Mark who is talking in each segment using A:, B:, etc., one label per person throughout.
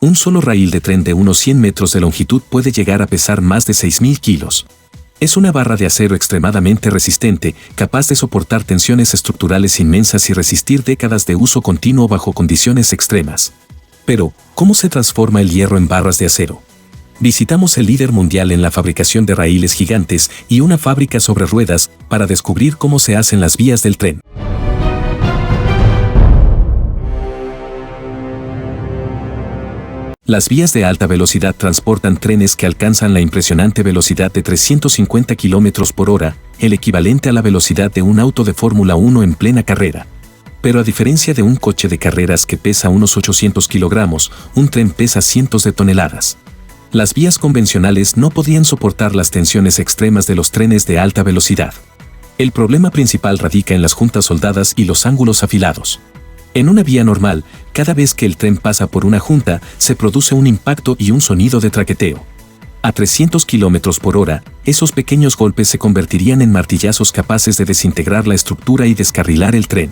A: Un solo raíl de tren de unos 100 metros de longitud puede llegar a pesar más de 6.000 kilos. Es una barra de acero extremadamente resistente, capaz de soportar tensiones estructurales inmensas y resistir décadas de uso continuo bajo condiciones extremas. Pero, ¿cómo se transforma el hierro en barras de acero? Visitamos el líder mundial en la fabricación de raíles gigantes y una fábrica sobre ruedas para descubrir cómo se hacen las vías del tren. Las vías de alta velocidad transportan trenes que alcanzan la impresionante velocidad de 350 km por hora, el equivalente a la velocidad de un auto de Fórmula 1 en plena carrera. Pero a diferencia de un coche de carreras que pesa unos 800 kilogramos, un tren pesa cientos de toneladas. Las vías convencionales no podían soportar las tensiones extremas de los trenes de alta velocidad. El problema principal radica en las juntas soldadas y los ángulos afilados. En una vía normal, cada vez que el tren pasa por una junta, se produce un impacto y un sonido de traqueteo. A 300 km por hora, esos pequeños golpes se convertirían en martillazos capaces de desintegrar la estructura y descarrilar el tren.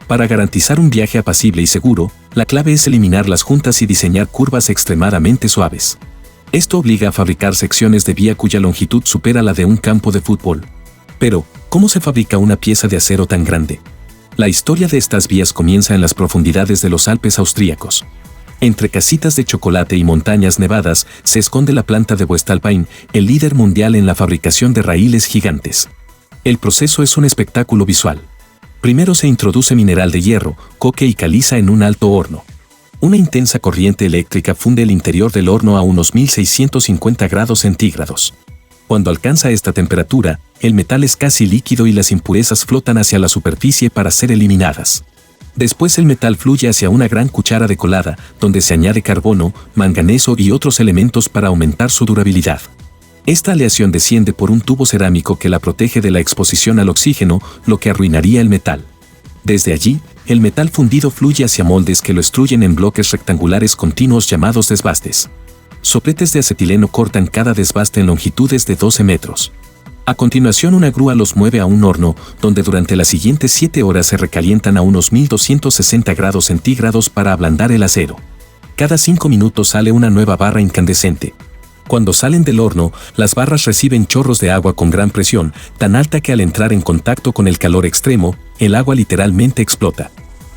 A: Para garantizar un viaje apacible y seguro, la clave es eliminar las juntas y diseñar curvas extremadamente suaves. Esto obliga a fabricar secciones de vía cuya longitud supera la de un campo de fútbol. Pero, ¿cómo se fabrica una pieza de acero tan grande? La historia de estas vías comienza en las profundidades de los Alpes austríacos. Entre casitas de chocolate y montañas nevadas se esconde la planta de Voestalpine, el líder mundial en la fabricación de raíles gigantes. El proceso es un espectáculo visual. Primero se introduce mineral de hierro, coque y caliza en un alto horno. Una intensa corriente eléctrica funde el interior del horno a unos 1650 grados centígrados. Cuando alcanza esta temperatura, el metal es casi líquido y las impurezas flotan hacia la superficie para ser eliminadas. Después el metal fluye hacia una gran cuchara de colada, donde se añade carbono, manganeso y otros elementos para aumentar su durabilidad. Esta aleación desciende por un tubo cerámico que la protege de la exposición al oxígeno, lo que arruinaría el metal. Desde allí, el metal fundido fluye hacia moldes que lo extruyen en bloques rectangulares continuos llamados desbastes. Sopletes de acetileno cortan cada desbaste en longitudes de 12 metros. A continuación una grúa los mueve a un horno, donde durante las siguientes 7 horas se recalientan a unos 1260 grados centígrados para ablandar el acero. Cada 5 minutos sale una nueva barra incandescente. Cuando salen del horno, las barras reciben chorros de agua con gran presión, tan alta que al entrar en contacto con el calor extremo, el agua literalmente explota.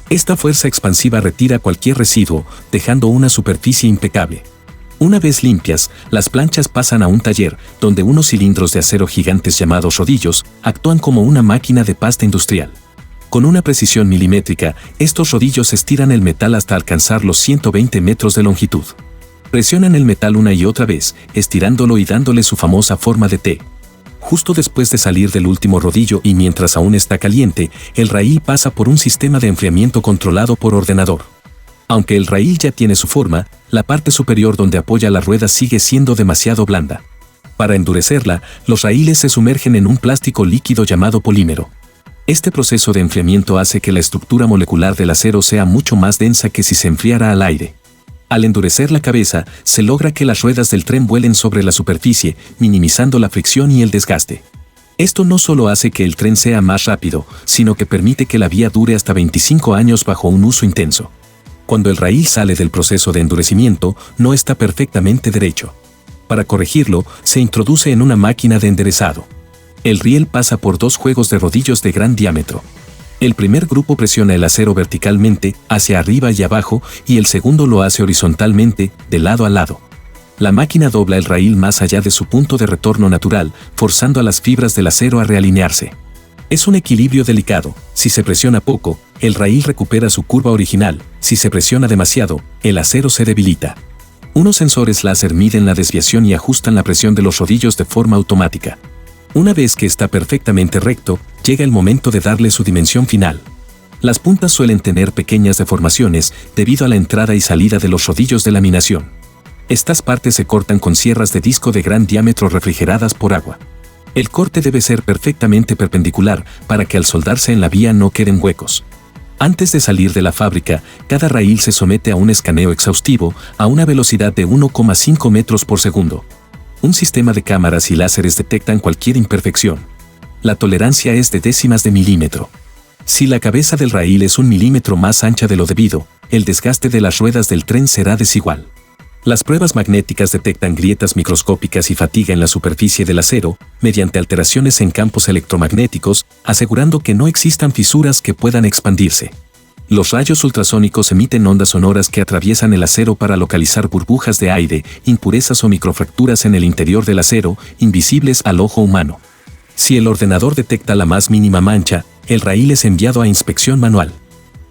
A: Esta fuerza expansiva retira cualquier residuo, dejando una superficie impecable. Una vez limpias, las planchas pasan a un taller, donde unos cilindros de acero gigantes llamados rodillos actúan como una máquina de pasta industrial. Con una precisión milimétrica, estos rodillos estiran el metal hasta alcanzar los 120 metros de longitud. Presionan el metal una y otra vez, estirándolo y dándole su famosa forma de T. Justo después de salir del último rodillo y mientras aún está caliente, el raíl pasa por un sistema de enfriamiento controlado por ordenador. Aunque el raíl ya tiene su forma, la parte superior donde apoya la rueda sigue siendo demasiado blanda. Para endurecerla, los raíles se sumergen en un plástico líquido llamado polímero. Este proceso de enfriamiento hace que la estructura molecular del acero sea mucho más densa que si se enfriara al aire. Al endurecer la cabeza, se logra que las ruedas del tren vuelen sobre la superficie, minimizando la fricción y el desgaste. Esto no solo hace que el tren sea más rápido, sino que permite que la vía dure hasta 25 años bajo un uso intenso. Cuando el raíl sale del proceso de endurecimiento, no está perfectamente derecho. Para corregirlo, se introduce en una máquina de enderezado. El riel pasa por 2 juegos de rodillos de gran diámetro. El primer grupo presiona el acero verticalmente, hacia arriba y abajo, y el segundo lo hace horizontalmente, de lado a lado. La máquina dobla el raíl más allá de su punto de retorno natural, forzando a las fibras del acero a realinearse. Es un equilibrio delicado. Si se presiona poco, el raíl recupera su curva original. Si se presiona demasiado, el acero se debilita. Unos sensores láser miden la desviación y ajustan la presión de los rodillos de forma automática. Una vez que está perfectamente recto, llega el momento de darle su dimensión final. Las puntas suelen tener pequeñas deformaciones debido a la entrada y salida de los rodillos de laminación. Estas partes se cortan con sierras de disco de gran diámetro refrigeradas por agua. El corte debe ser perfectamente perpendicular para que al soldarse en la vía no queden huecos. Antes de salir de la fábrica, cada raíl se somete a un escaneo exhaustivo a una velocidad de 1,5 metros por segundo. Un sistema de cámaras y láseres detectan cualquier imperfección. La tolerancia es de décimas de milímetro. Si la cabeza del raíl es 1 milímetro más ancha de lo debido, el desgaste de las ruedas del tren será desigual. Las pruebas magnéticas detectan grietas microscópicas y fatiga en la superficie del acero, mediante alteraciones en campos electromagnéticos, asegurando que no existan fisuras que puedan expandirse. Los rayos ultrasónicos emiten ondas sonoras que atraviesan el acero para localizar burbujas de aire, impurezas o microfracturas en el interior del acero, invisibles al ojo humano. Si el ordenador detecta la más mínima mancha, el raíl es enviado a inspección manual.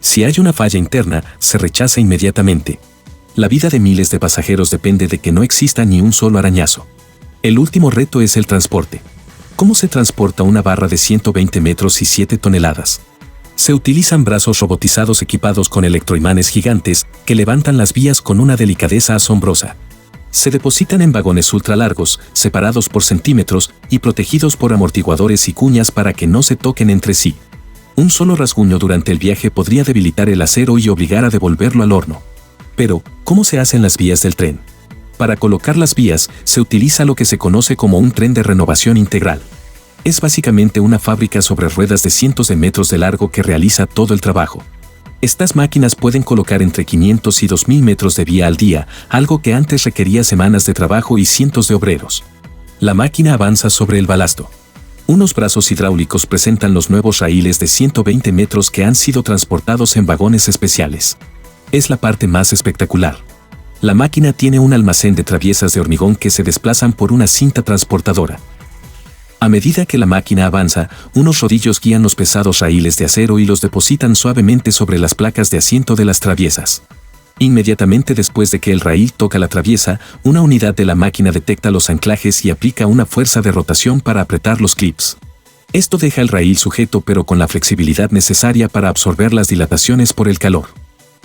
A: Si hay una falla interna, se rechaza inmediatamente. La vida de miles de pasajeros depende de que no exista ni un solo arañazo. El último reto es el transporte. ¿Cómo se transporta una barra de 120 metros y 7 toneladas? Se utilizan brazos robotizados equipados con electroimanes gigantes que levantan las vías con una delicadeza asombrosa. Se depositan en vagones ultralargos, separados por centímetros y protegidos por amortiguadores y cuñas para que no se toquen entre sí. Un solo rasguño durante el viaje podría debilitar el acero y obligar a devolverlo al horno. Pero, ¿cómo se hacen las vías del tren? Para colocar las vías, se utiliza lo que se conoce como un tren de renovación integral. Es básicamente una fábrica sobre ruedas de cientos de metros de largo que realiza todo el trabajo. Estas máquinas pueden colocar entre 500 y 2000 metros de vía al día, algo que antes requería semanas de trabajo y cientos de obreros. La máquina avanza sobre el balasto. Unos brazos hidráulicos presentan los nuevos raíles de 120 metros que han sido transportados en vagones especiales. Es la parte más espectacular. La máquina tiene un almacén de traviesas de hormigón que se desplazan por una cinta transportadora. A medida que la máquina avanza, unos rodillos guían los pesados raíles de acero y los depositan suavemente sobre las placas de asiento de las traviesas. Inmediatamente después de que el raíl toca la traviesa, una unidad de la máquina detecta los anclajes y aplica una fuerza de rotación para apretar los clips. Esto deja el raíl sujeto pero con la flexibilidad necesaria para absorber las dilataciones por el calor.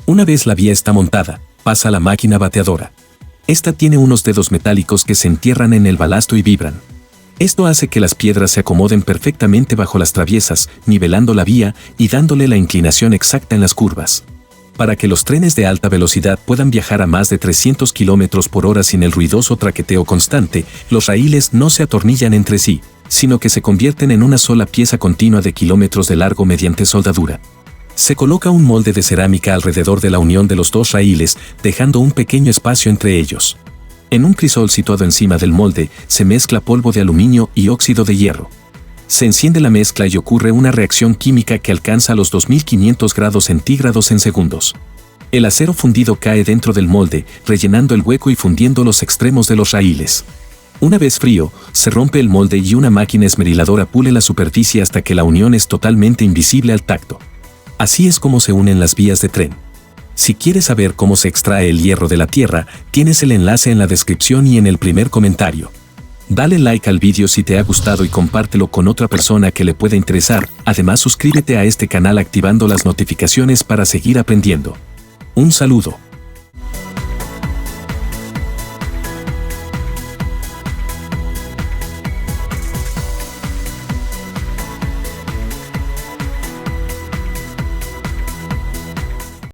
A: Una vez la vía está montada, pasa a la máquina bateadora. Esta tiene unos dedos metálicos que se entierran en el balasto y vibran. Esto hace que las piedras se acomoden perfectamente bajo las traviesas, nivelando la vía y dándole la inclinación exacta en las curvas. Para que los trenes de alta velocidad puedan viajar a más de 300 km por hora sin el ruidoso traqueteo constante, los raíles no se atornillan entre sí, sino que se convierten en una sola pieza continua de kilómetros de largo mediante soldadura. Se coloca un molde de cerámica alrededor de la unión de los dos raíles, dejando un pequeño espacio entre ellos. En un crisol situado encima del molde, se mezcla polvo de aluminio y óxido de hierro. Se enciende la mezcla y ocurre una reacción química que alcanza los 2500 grados centígrados en segundos. El acero fundido cae dentro del molde, rellenando el hueco y fundiendo los extremos de los raíles. Una vez frío, se rompe el molde y una máquina esmeriladora pule la superficie hasta que la unión es totalmente invisible al tacto. Así es como se unen las vías de tren. Si quieres saber cómo se extrae el hierro de la tierra, tienes el enlace en la descripción y en el primer comentario. Dale like al vídeo si te ha gustado y compártelo con otra persona que le pueda interesar. Además, suscríbete a este canal activando las notificaciones para seguir aprendiendo. Un saludo.